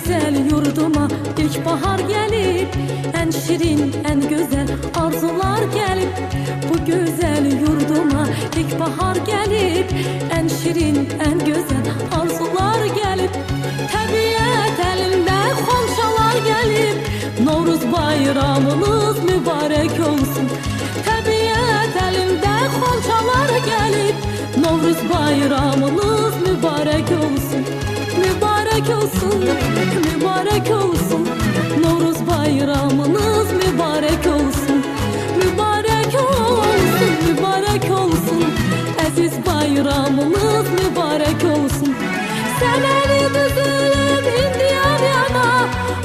güzel yurduma ilkbahar gelip, en şirin, en güzel arzular gelip. Bu güzel yurduma ilkbahar gelip, en şirin, en güzel arzular gelip. Təbiət elində xonçalar gelip, Novruz bayramınız mübarek olsun. Təbiət elində xonçalar gelip, Novruz bayramınız mübarek olsun. Mübarek olsun, mübarek olsun. Novruz bayramınız mübarek olsun. Mübarek olsun, mübarek olsun. Aziz bayramınız mübarek olsun. Səməni düzülüb indi yan yana,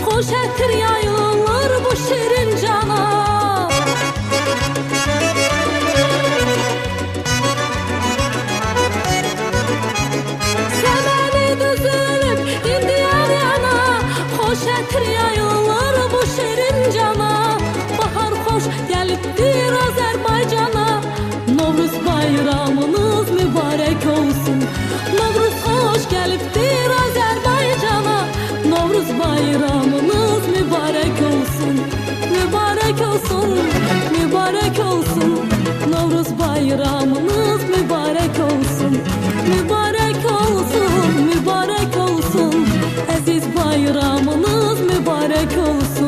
xoş ətir yayılır bu şirin cana. Səməni düzülüb indi yan yana, xoş ətir yayılır bu şirin cana. Bahar xoş gəlibdir Azərbaycana, Novruz bayramınız mübarek olsun. Novruz hoş gəlibdir Azərbaycana, Novruz bayramınız mübarek olsun. Mübarek olsun, mübarek olsun. Novruz bayramınız mübarek olsun. Mübarek olsun, mübarek olsun. Aziz bayramınız mübarek olsun.